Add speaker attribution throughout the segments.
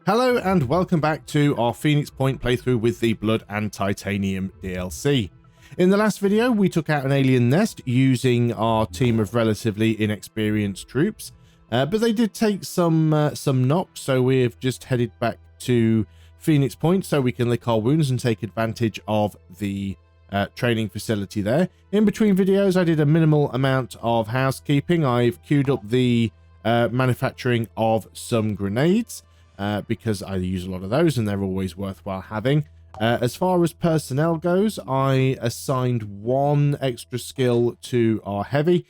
Speaker 1: Hello and welcome back to our Phoenix Point playthrough with the Blood and Titanium DLC. In the last video, we took out an alien nest using our team of relatively inexperienced troops, but they did take some knocks, so we've just headed back to Phoenix Point so we can lick our wounds and take advantage of the training facility there. In between videos, I did a minimal amount of housekeeping. I've queued up the manufacturing of some grenades, because I use a lot of those and they're always worthwhile having. As far as personnel goes, I assigned one extra skill to our heavy,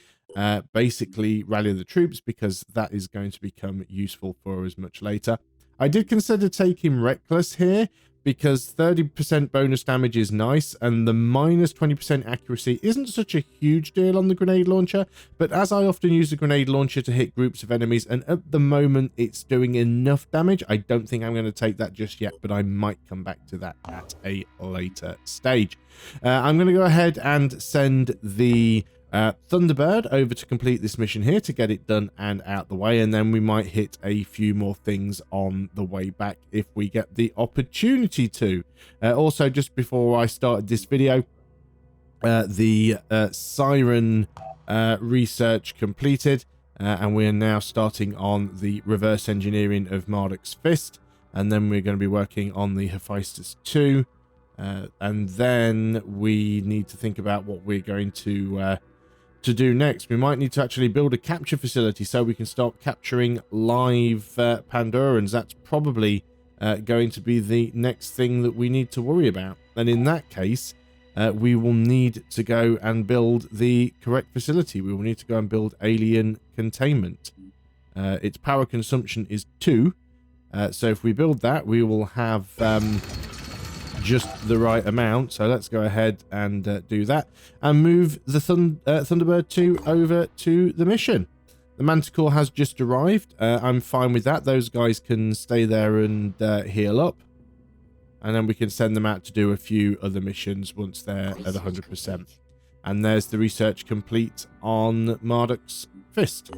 Speaker 1: basically rally the troops, because that is going to become useful for us much later. I did consider taking reckless here because 30% bonus damage is nice and the minus 20% accuracy isn't such a huge deal on the grenade launcher, but as I often use the grenade launcher to hit groups of enemies and at the moment it's doing enough damage, I don't think I'm going to take that just yet, but I might come back to that at a later stage. I'm going to go ahead and send the Thunderbird over to complete this mission here to get it done and out the way, and then we might hit a few more things on the way back if we get the opportunity to. Also, just before I started this video, the Siren research completed, and we are now starting on the reverse engineering of Marduk's Fist, and then we're going to be working on the Hephaestus 2, and then we need to think about what we're going to do next. We might need to actually build a capture facility so we can start capturing live Pandorans. That's probably going to be the next thing that we need to worry about. And in that case, we will need to go and build the correct facility. We will need to go and build alien containment. Its power consumption is 2. So if we build that, we will have just the right amount. So let's go ahead and do that and move the Thunderbird 2 over to the mission. The Manticore has just arrived. I'm fine with that. Those guys can stay there and heal up, and then we can send them out to do a few other missions once they're at 100%. And there's the research complete on Marduk's Fist.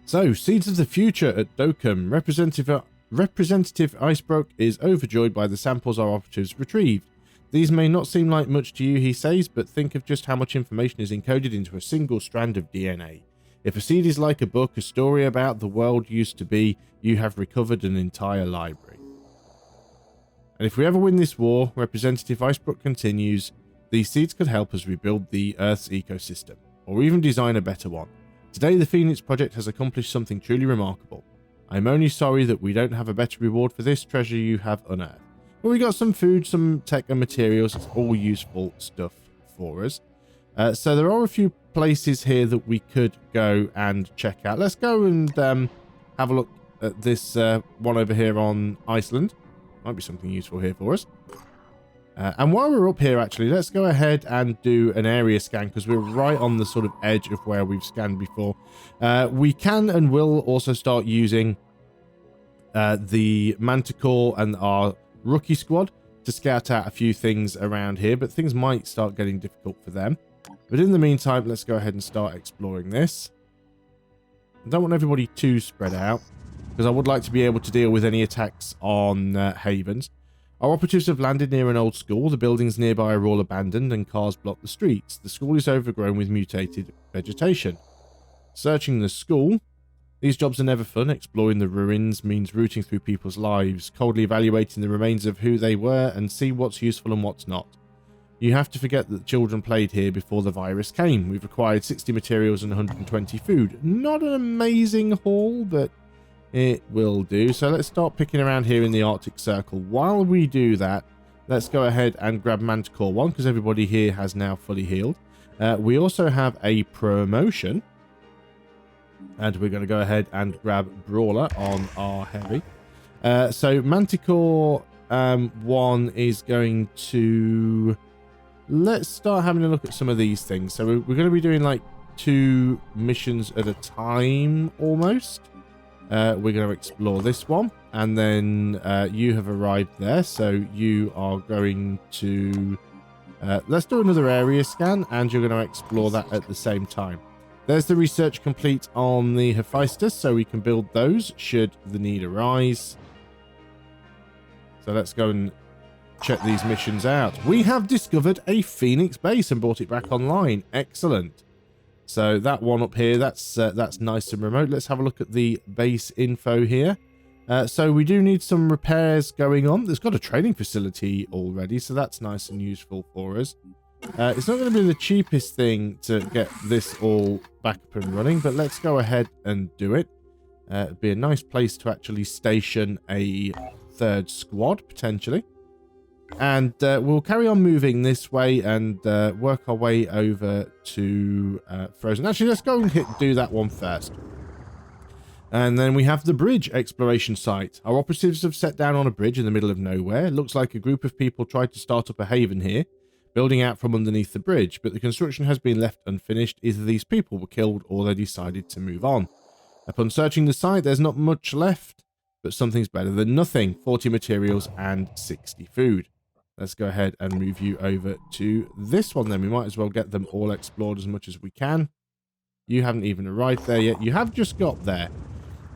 Speaker 1: So, Seeds of the Future at Dokkum. Representative Icebrook is overjoyed by the samples our operatives retrieved. These may not seem like much to you, he says, but think of just how much information is encoded into a single strand of DNA. If a seed is like a book, a story about the world used to be, you have recovered an entire library. And if we ever win this war, Representative Icebrook continues, these seeds could help us rebuild the Earth's ecosystem, or even design a better one. Today, the Phoenix Project has accomplished something truly remarkable. I'm only sorry that we don't have a better reward for this treasure you have unearthed. Well, we got some food, some tech and materials. It's all useful stuff for us. So there are a few places here that we could go and check out. Let's go and have a look at this one over here on Iceland. Might be something useful here for us. And while we're up here, actually, let's go ahead and do an area scan, because we're right on the sort of edge of where we've scanned before. We can and will also start using the Manticore and our rookie squad to scout out a few things around here, but things might start getting difficult for them. But in the meantime, let's go ahead and start exploring this. I don't want everybody too spread out, because I would like to be able to deal with any attacks on havens. Our operatives have landed near an old school. The buildings nearby are all abandoned and cars block the streets. The school is overgrown with mutated vegetation. Searching the school. These jobs are never fun. Exploring the ruins means rooting through people's lives, coldly evaluating the remains of who they were and see what's useful and what's not. You have to forget that the children played here before the virus came. We've acquired 60 materials and 120 food. Not an amazing haul, but it will do. So let's start picking around here in the Arctic Circle. While we do that, let's go ahead and grab Manticore 1, because everybody here has now fully healed. We also have a promotion, and we're going to go ahead and grab Brawler on our heavy. So Manticore 1 is going to... Let's start having a look at some of these things. So we're going to be doing like 2 missions at a time almost. We're going to explore this one, and then you have arrived there, so you are going to let's do another area scan, and you're going to explore that at the same time. There's the research complete on the Hephaestus, so we can build those should the need arise. So let's go and check these missions out. We have discovered a Phoenix base and brought it back online. Excellent. So that one up here, that's nice and remote. Let's have a look at the base info here. So we do need some repairs going on. There's got a training facility already, so that's nice and useful for us. It's not going to be the cheapest thing to get this all back up and running, but let's go ahead and do it. It'd be a nice place to actually station a third squad, potentially. And we'll carry on moving this way and work our way over to Frozen. Actually, let's go and do that one first. And then we have the bridge exploration site. Our operatives have set down on a bridge in the middle of nowhere. It looks like a group of people tried to start up a haven here, building out from underneath the bridge, but the construction has been left unfinished. Either these people were killed or they decided to move on. Upon searching the site, there's not much left, but something's better than nothing. 40 materials and 60 food. Let's go ahead and move you over to this one then. We might as well get them all explored as much as we can. You haven't even arrived there yet. You have just got there.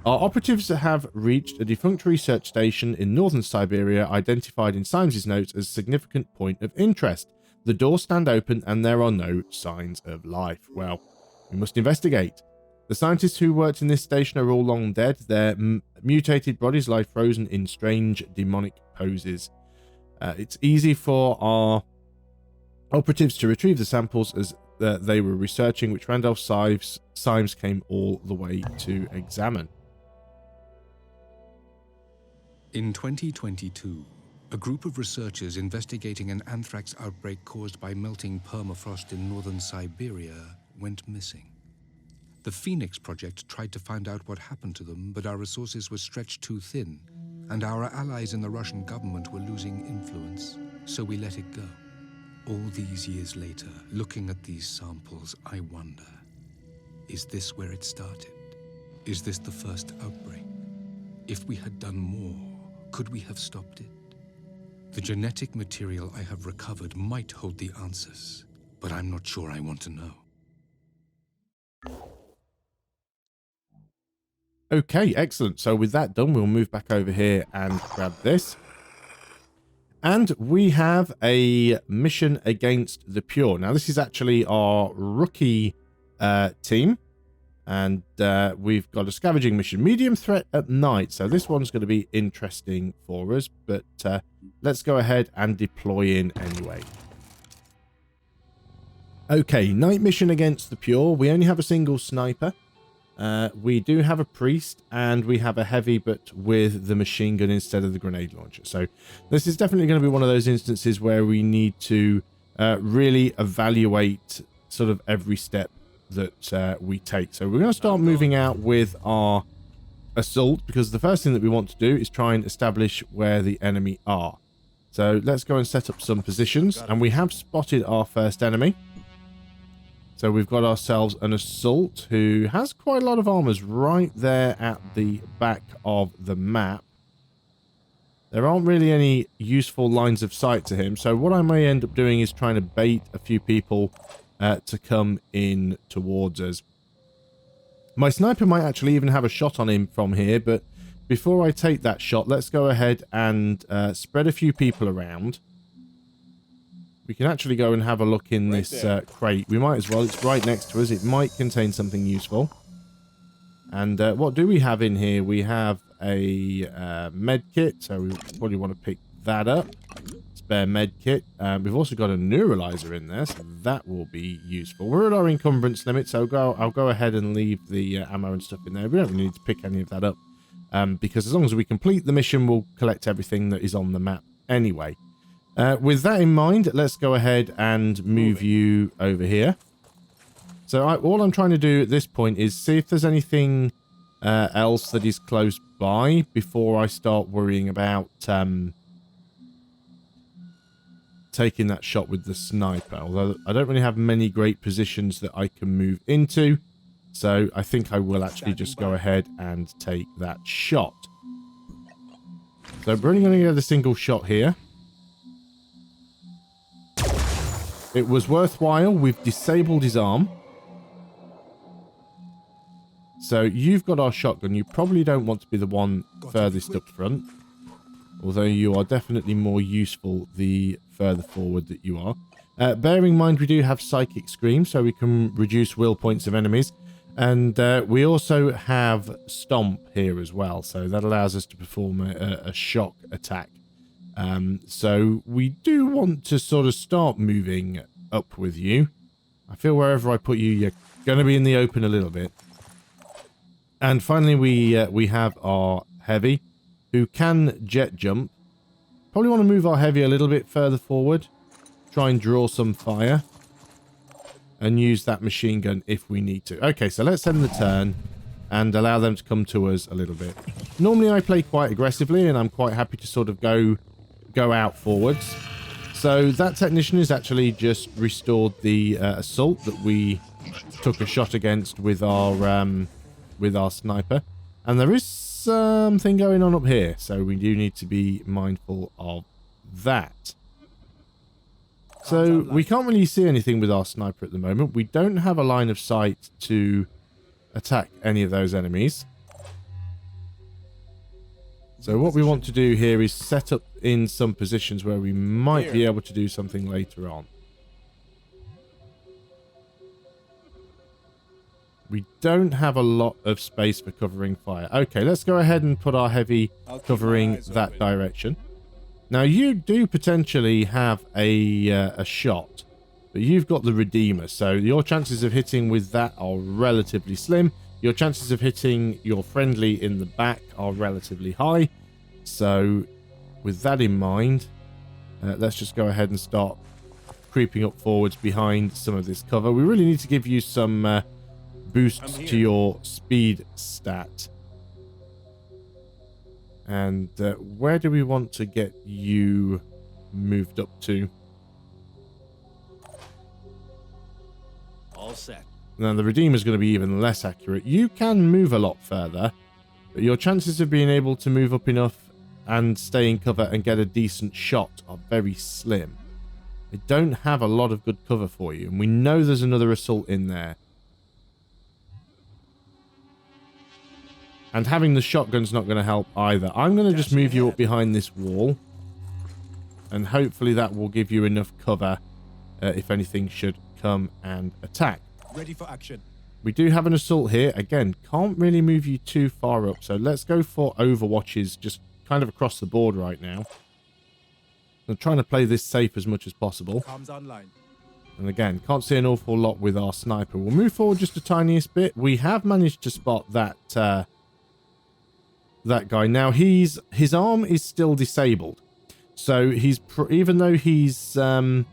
Speaker 1: Our operatives have reached a defunct research station in northern Siberia, identified in Symes' notes as a significant point of interest. The doors stand open and there are no signs of life. Well, we must investigate. The scientists who worked in this station are all long dead. Their mutated bodies lie frozen in strange demonic poses. It's easy for our operatives to retrieve the samples as they were researching, which Randolph Symes came all the way to examine.
Speaker 2: In 2022, a group of researchers investigating an anthrax outbreak caused by melting permafrost in northern Siberia went missing. The Phoenix Project tried to find out what happened to them, but our resources were stretched too thin, and our allies in the Russian government were losing influence, so we let it go. All these years later, looking at these samples, I wonder, is this where it started? Is this the first outbreak? If we had done more, could we have stopped it? The genetic material I have recovered might hold the answers, but I'm not sure I want to know.
Speaker 1: Okay, excellent. So with that done, we'll move back over here and grab this. And we have a mission against the Pure. Now, this is actually our rookie team. And we've got a scavenging mission. Medium threat at night. So this one's going to be interesting for us. But let's go ahead and deploy in anyway. Okay, night mission against the Pure. We only have a single sniper. We do have a priest, and we have a heavy, but with the machine gun instead of the grenade launcher. So this is definitely going to be one of those instances where we need to really evaluate sort of every step that we take. So we're going to start moving out with our assault, because the first thing that we want to do is try and establish where the enemy are. So let's go and set up some positions, and we have spotted our first enemy. So we've got ourselves an assault who has quite a lot of armors right there at the back of the map. There aren't really any useful lines of sight to him. So what I may end up doing is trying to bait a few people to come in towards us. My sniper might actually even have a shot on him from here. But before I take that shot, let's go ahead and spread a few people around. We can actually go and have a look in this crate. We might as well. It's right next to us. It might contain something useful. And what do we have in here? We have a med kit, so we probably want to pick that up. Spare med kit. We've also got a neuralizer in there, so that will be useful. We're at our encumbrance limit, so I'll go ahead and leave the ammo and stuff in there. We don't really need to pick any of that up, because as long as we complete the mission, we'll collect everything that is on the map anyway. With that in mind, let's go ahead and move you over here. So all I'm trying to do at this point is see if there's anything else that is close by before I start worrying about taking that shot with the sniper. Although I don't really have many great positions that I can move into. So I think I will actually just go ahead and take that shot. So we're only going to get a single shot here. It was worthwhile. We've disabled his arm. So you've got our shotgun. You probably don't want to be the one furthest up front. Although you are definitely more useful the further forward that you are. Bearing in mind we do have Psychic Scream, so we can reduce will points of enemies. And we also have Stomp here as well, so that allows us to perform a shock attack. So we do want to sort of start moving up with you. I feel wherever I put you, you're going to be in the open a little bit. And finally, we have our Heavy, who can jet jump. Probably want to move our Heavy a little bit further forward. Try and draw some fire. And use that machine gun if we need to. Okay, so let's end the turn and allow them to come to us a little bit. Normally I play quite aggressively and I'm quite happy to sort of go out forwards. So that technician has actually just restored the assault that we took a shot against with our sniper. And there is something going on up here, so we do need to be mindful of that. So we can't really see anything with our sniper at the moment. We don't have a line of sight to attack any of those enemies. So what we want to do here is set up in some positions where we might be able to do something later on. We don't have a lot of space for covering fire. Okay, let's go ahead and put our Heavy covering that direction. Now, you do potentially have a shot, but you've got the Redeemer, so your chances of hitting with that are relatively slim. Your chances of hitting your friendly in the back are relatively high. So, with that in mind, let's just go ahead and start creeping up forwards behind some of this cover. We really need to give you some boosts to your speed stat. And where do we want to get you moved up to?
Speaker 3: All set.
Speaker 1: Now, the Redeemer is going to be even less accurate. You can move a lot further, but your chances of being able to move up enough and stay in cover and get a decent shot are very slim. They don't have a lot of good cover for you, and we know there's another assault in there. And having the shotgun's not going to help either. I'm going to just move you up behind this wall. And hopefully that will give you enough cover if anything should come and attack.
Speaker 3: Ready for action.
Speaker 1: We do have an assault here. Again, can't really move you too far up. So let's go for overwatches just kind of across the board right now. I'm trying to play this safe as much as possible.
Speaker 3: Comms online.
Speaker 1: And again, can't see an awful lot with our sniper. We'll move forward just the tiniest bit. We have managed to spot that that guy. Now, his arm is still disabled. So he's even though he's been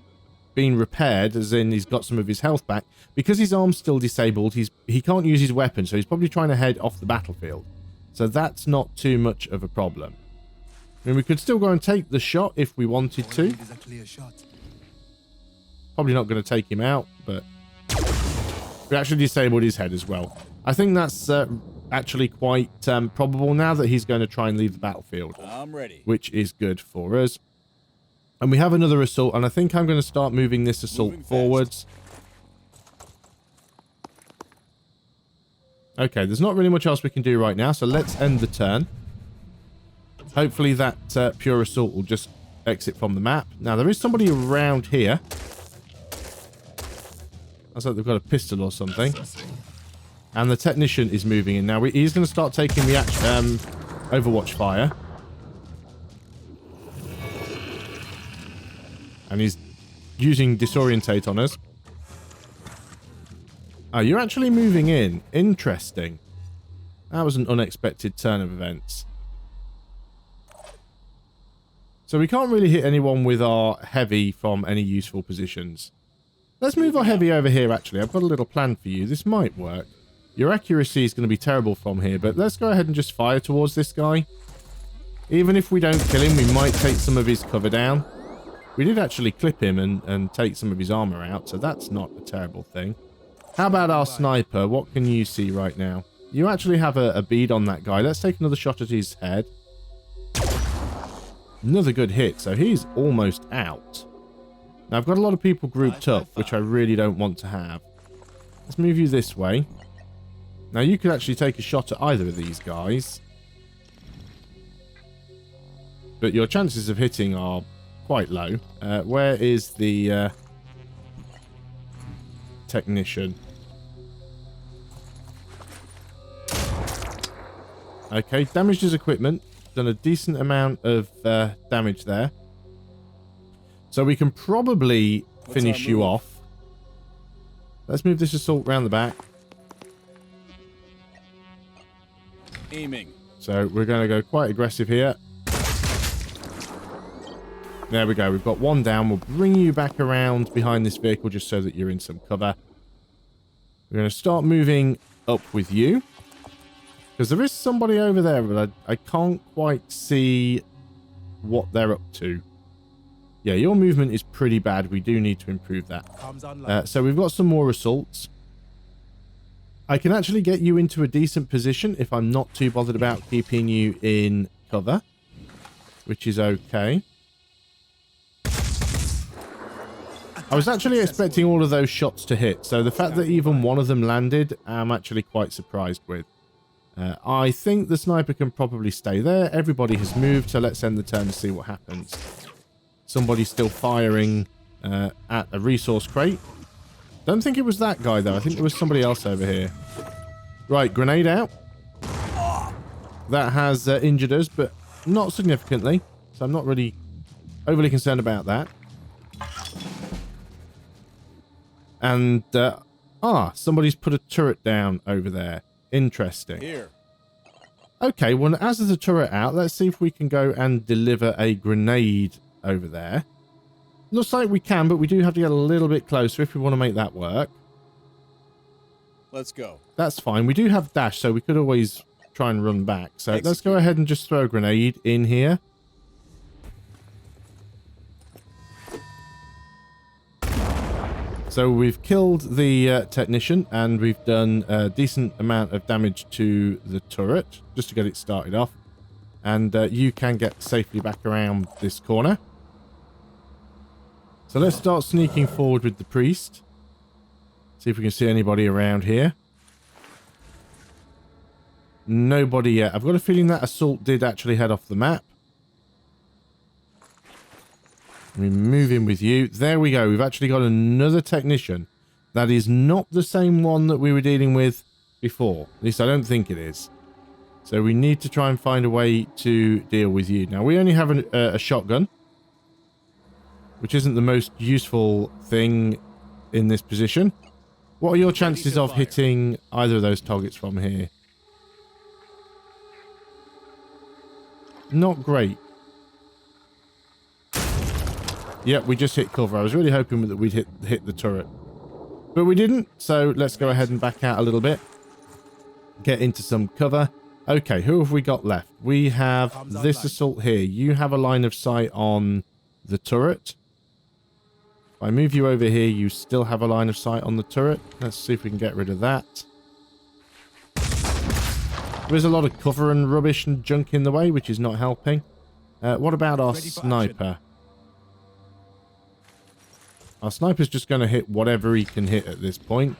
Speaker 1: repaired, as in he's got some of his health back, because his arm's still disabled, he can't use his weapon, so he's probably trying to head off the battlefield. So that's not too much of a problem. I mean, we could still go and take the shot if we wanted to. Probably not going to take him out, but we actually disabled his head as well. I think that's actually quite probable now that he's going to try and leave the battlefield.
Speaker 3: I'm ready.
Speaker 1: Which is good for us. And we have another assault, and I think I'm going to start moving this assault forwards. Okay, there's not really much else we can do right now, so let's end the turn. Hopefully that pure assault will just exit from the map. Now, there is somebody around here. Looks like they've got a pistol or something. And the technician is moving in. Now, he's going to start taking the overwatch fire. And he's using disorientate on us. Oh, you're actually moving in. Interesting. That was an unexpected turn of events. So we can't really hit anyone with our heavy from any useful positions. Let's move our heavy over here, actually. I've got a little plan for you. This might work. Your accuracy is going to be terrible from here, but let's go ahead and just fire towards this guy. Even if we don't kill him, we might take some of his cover down. We did actually clip him and take some of his armor out, so that's not a terrible thing. How about our sniper? What can you see right now? You actually have a bead on that guy. Let's take another shot at his head. Another good hit, so he's almost out. Now, I've got a lot of people grouped up, which I really don't want to have. Let's move you this way. Now, you could actually take a shot at either of these guys. But your chances of hitting are quite low. Where is the technician? Okay, damaged his equipment. Done a decent amount of damage there. So we can probably finish you off. Let's move this assault round the back.
Speaker 3: Aiming.
Speaker 1: So we're going to go quite aggressive here. There we go. We've got one down. We'll bring you back around behind this vehicle just so that you're in some cover. We're going to start moving up with you. Because there is somebody over there, but I can't quite see what they're up to. Yeah, your movement is pretty bad. We do need to improve that. So we've got some more assaults. I can actually get you into a decent position if I'm not too bothered about keeping you in cover, which is okay. I was actually expecting all of those shots to hit, so the fact that even one of them landed, I'm actually quite surprised with. I think the sniper can probably stay there. Everybody has moved, so let's end the turn to see what happens. Somebody's still firing at a resource crate. Don't think it was that guy, though. I think there was somebody else over here. Right, grenade out. That has injured us, but not significantly. So I'm not really overly concerned about that. And, somebody's put a turret down over there. Interesting.
Speaker 3: Here.
Speaker 1: Okay, well, as there's a turret out, let's see if we can go and deliver a grenade over there. Looks like we can, but we do have to get a little bit closer if we want to make that work.
Speaker 3: Let's go.
Speaker 1: That's fine. We do have dash, so we could always try and run back. So let's go ahead and just throw a grenade in here. So we've killed the technician, and we've done a decent amount of damage to the turret, just to get it started off. And you can get safely back around this corner. So let's start sneaking forward with the priest. See if we can see anybody around here. Nobody yet. I've got a feeling that assault did actually head off the map. We move in with you. There we go. We've actually got another technician. That is not the same one that we were dealing with before. At least I don't think it is. So we need to try and find a way to deal with you. Now, we only have a shotgun, which isn't the most useful thing in this position. What are your chances of hitting either of those targets from here? Not great. Yep, we just hit cover. I was really hoping that we'd hit the turret. But we didn't, so let's go ahead and back out a little bit. Get into some cover. Okay, who have we got left? We have this assault here. You have a line of sight on the turret. If I move you over here, you still have a line of sight on the turret. Let's see if we can get rid of that. There's a lot of cover and rubbish and junk in the way, which is not helping. What about our sniper? Our sniper's just going to hit whatever he can hit at this point.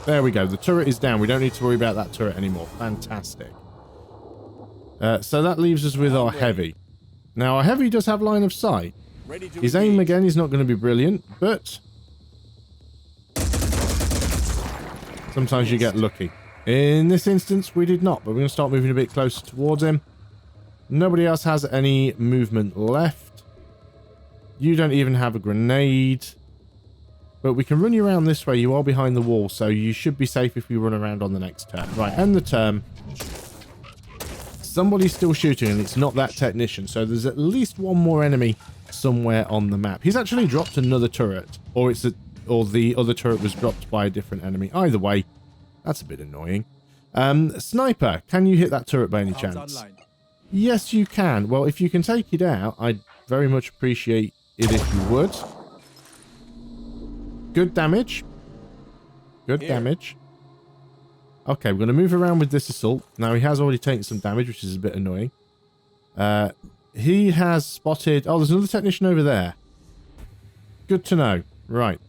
Speaker 1: There we go. The turret is down. We don't need to worry about that turret anymore. Fantastic. So that leaves us with our heavy. Now, our heavy does have line of sight. His aim, again, is not going to be brilliant, but sometimes you get lucky. In this instance, we did not, but we're going to start moving a bit closer towards him. Nobody else has any movement left. You don't even have a grenade. But we can run you around this way. You are behind the wall, so you should be safe if we run around on the next turn. Right, end the turn. Somebody's still shooting, and it's not that technician. So there's at least one more enemy somewhere on the map. He's actually dropped another turret. Or the other turret was dropped by a different enemy. Either way, that's a bit annoying. Sniper, can you hit that turret by any chance? Yes, you can. Well, if you can take it out, I'd very much appreciate it if you would. Good damage. Good damage. Okay, we're going to move around with this assault. Now, he has already taken some damage, which is a bit annoying. He has spotted... Oh, there's another technician over there. Good to know. Right.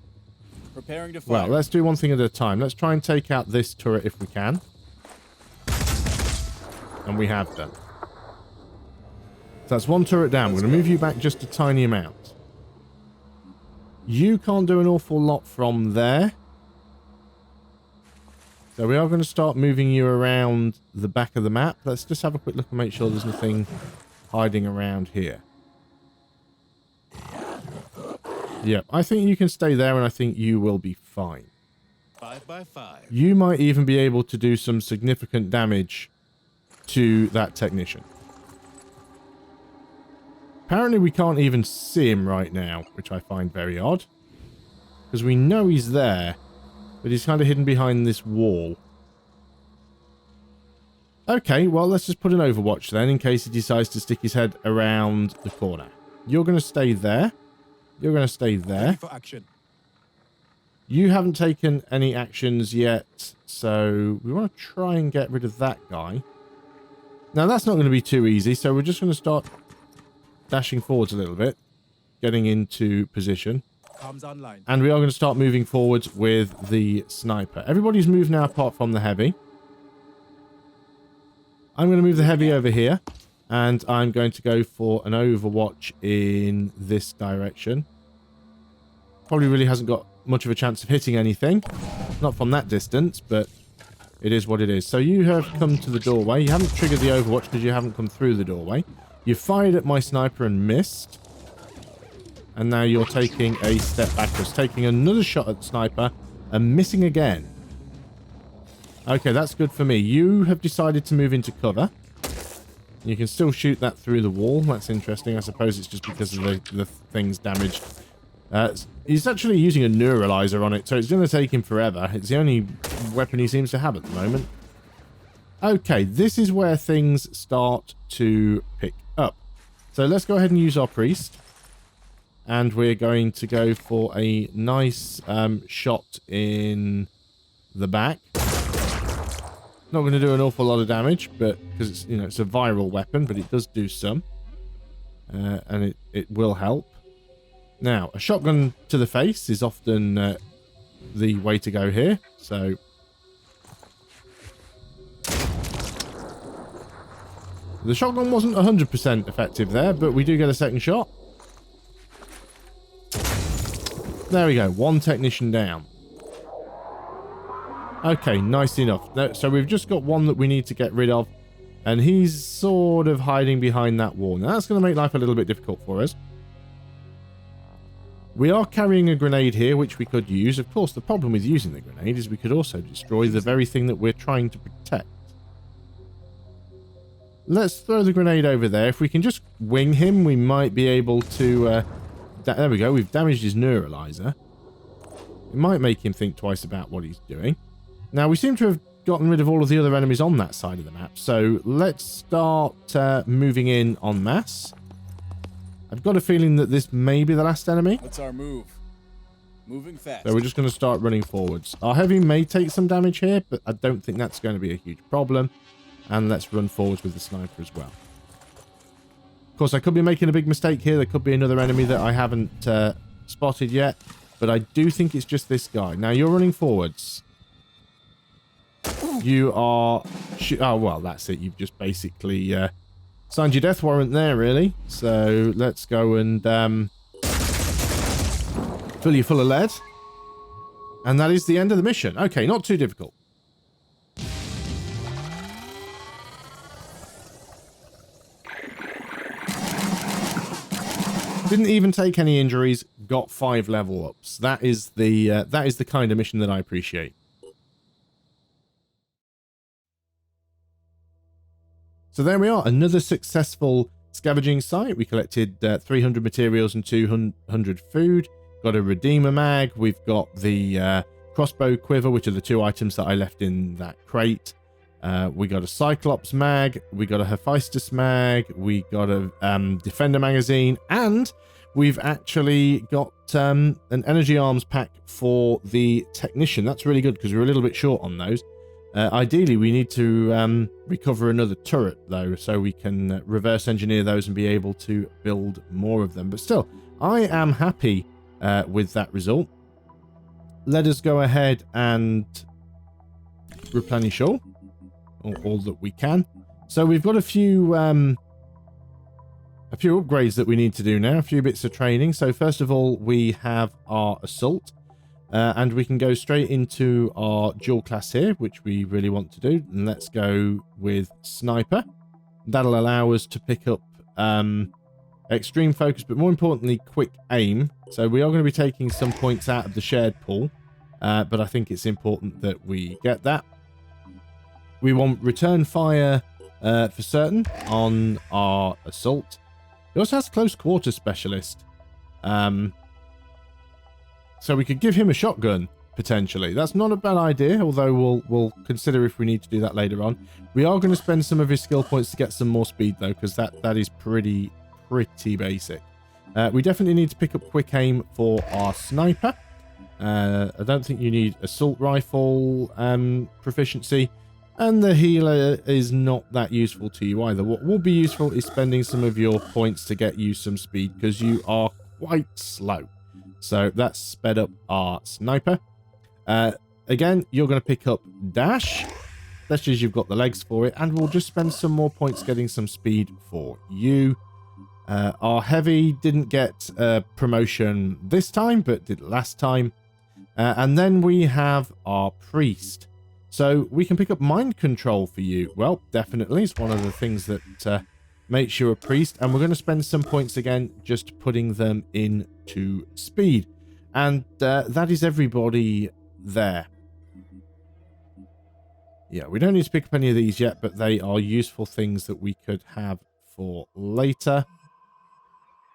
Speaker 3: Preparing to fire.
Speaker 1: Well, let's do one thing at a time. Let's try and take out this turret if we can. And we have done. So that's one turret down. We're going to move you back just a tiny amount. You can't do an awful lot from there. So we are going to start moving you around the back of the map. Let's just have a quick look and make sure there's nothing hiding around here. Yeah, I think you can stay there and I think you will be fine.
Speaker 3: 5 by 5.
Speaker 1: You might even be able to do some significant damage to that technician. Apparently we can't even see him right now, which I find very odd. Because we know he's there, but he's kind of hidden behind this wall. Okay, well, let's just put an overwatch then, in case he decides to stick his head around the corner. You're going to stay there. You're going to stay there.
Speaker 3: Ready for action.
Speaker 1: You haven't taken any actions yet, so we want to try and get rid of that guy. Now, that's not going to be too easy, so we're just going to start dashing forwards a little bit, getting into position.
Speaker 3: Comms online.
Speaker 1: And we are going to start moving forwards with the sniper. Everybody's moved now apart from the heavy. I'm going to move the heavy over here, and I'm going to go for an overwatch in this direction. Probably really hasn't got much of a chance of hitting anything. Not from that distance, but it is what it is. So you have come to the doorway. You haven't triggered the overwatch because you haven't come through the doorway. You fired at my sniper and missed. And now you're taking a step backwards. Taking another shot at the sniper and missing again. Okay, that's good for me. You have decided to move into cover. You can still shoot that through the wall. That's interesting. I suppose it's just because of the thing's damaged. He's actually using a neuralizer on it, so it's going to take him forever. It's the only weapon he seems to have at the moment. Okay, this is where things start to pick up. So let's go ahead and use our priest. And we're going to go for a nice shot in the back. Not going to do an awful lot of damage, but because it's, you know, it's a viral weapon, but it does do some. And it will help. Now, a shotgun to the face is often the way to go here. So the shotgun wasn't 100% effective there, but we do get a second shot. There we go. One technician down. Okay, nice enough. So we've just got one that we need to get rid of. And he's sort of hiding behind that wall. Now, that's going to make life a little bit difficult for us. We are carrying a grenade here, which we could use. Of course, the problem with using the grenade is we could also destroy the very thing that we're trying to protect. Let's throw the grenade over there. If we can just wing him, we might be able to... there we go. We've damaged his neuralizer. It might make him think twice about what he's doing. Now, we seem to have gotten rid of all of the other enemies on that side of the map. So let's start moving in en masse. I've got a feeling that this may be the last enemy.
Speaker 3: What's our move? Moving fast.
Speaker 1: So we're just going to start running forwards. Our heavy may take some damage here, but I don't think that's going to be a huge problem. And let's run forwards with the sniper as well. Of course, I could be making a big mistake here. There could be another enemy that I haven't spotted yet. But I do think it's just this guy. Now, you're running forwards. You are... oh, well, that's it. You've just basically signed your death warrant there, really. So let's go and fill you full of lead. And that is the end of the mission. Okay, not too difficult. Didn't even take any injuries. Got 5 level ups. That is the kind of mission that I appreciate. So there we are, another successful scavenging site. We collected 300 materials and 200 food. Got a Redeemer mag. We've got the crossbow quiver, which are the 2 items that I left in that crate. We got a Cyclops mag. We got a Hephaestus mag. We got a Defender magazine. And we've actually got an energy arms pack for the technician. That's really good because we're a little bit short on those. Ideally, we need to recover another turret, though, so we can reverse engineer those and be able to build more of them. But still, I am happy with that result. let us go ahead and replenish all that we can. So we've got a few upgrades that we need to do now, a few bits of training. So first of all, we have our assault, and we can go straight into our dual class here, which we really want to do. And let's go with sniper. That'll allow us to pick up extreme focus, but more importantly, quick aim. So we are going to be taking some points out of the shared pool, but I think it's important that we get that. We want return fire for certain on our assault. It also has close quarter specialist. So we could give him a shotgun, potentially. That's not a bad idea, although we'll consider if we need to do that later on. We are going to spend some of his skill points to get some more speed, though, because that is pretty basic. We definitely need to pick up quick aim for our sniper. I don't think you need assault rifle proficiency. And the healer is not that useful to you either. What will be useful is spending some of your points to get you some speed, because you are quite slow. So that's sped up our sniper. Again, you're going to pick up dash, especially as you've got the legs for it. And we'll just spend some more points getting some speed for you. Our heavy didn't get a promotion this time, but did last time. And then we have our priest. So we can pick up mind control for you. Well, definitely. It's one of the things that makes you a priest. And we're going to spend some points again just putting them into speed. And that is everybody there. Yeah, we don't need to pick up any of these yet, but they are useful things that we could have for later.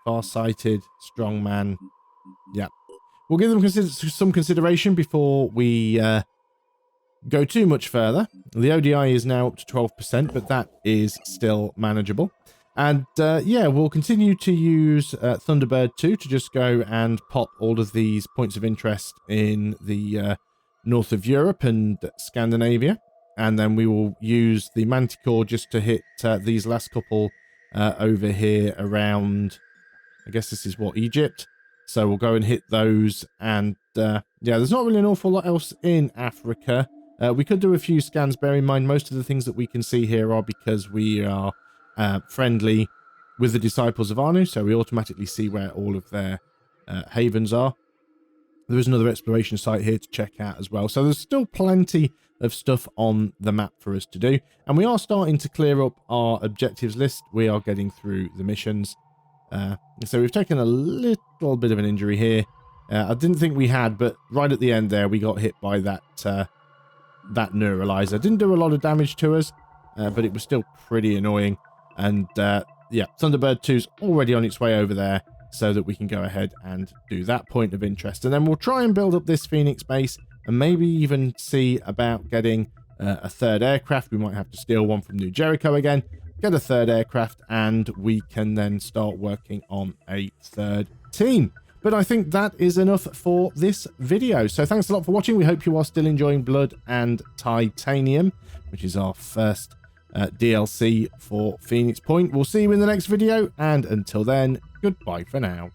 Speaker 1: Farsighted, strongman. Yeah. We'll give them some consideration before we go too much further. The ODI is now up to 12%, but that is still manageable. And yeah, we'll continue to use Thunderbird 2 to just go and pop all of these points of interest in the north of Europe and Scandinavia. And then we will use the Manticore just to hit these last couple over here around, I guess this is what, Egypt. So we'll go and hit those. And yeah, there's not really an awful lot else in Africa. We could do a few scans. Bear in mind, most of the things that we can see here are because we are friendly with the Disciples of Anu, so we automatically see where all of their havens are. There is another exploration site here to check out as well. So there's still plenty of stuff on the map for us to do. And we are starting to clear up our objectives list. We are getting through the missions. So we've taken a little bit of an injury here. I didn't think we had, but right at the end there, we got hit by that neuralizer. Didn't do a lot of damage to us, but it was still pretty annoying. And yeah, Thunderbird 2's already on its way over there so that we can go ahead and do that point of interest. And then we'll try and build up this Phoenix base and maybe even see about getting a third aircraft. We might have to steal one from New Jericho again, get a third aircraft, and we can then start working on a third team. But I think that is enough for this video. So thanks a lot for watching. We hope you are still enjoying Blood and Titanium, which is our first DLC for Phoenix Point. We'll see you in the next video. And until then, goodbye for now.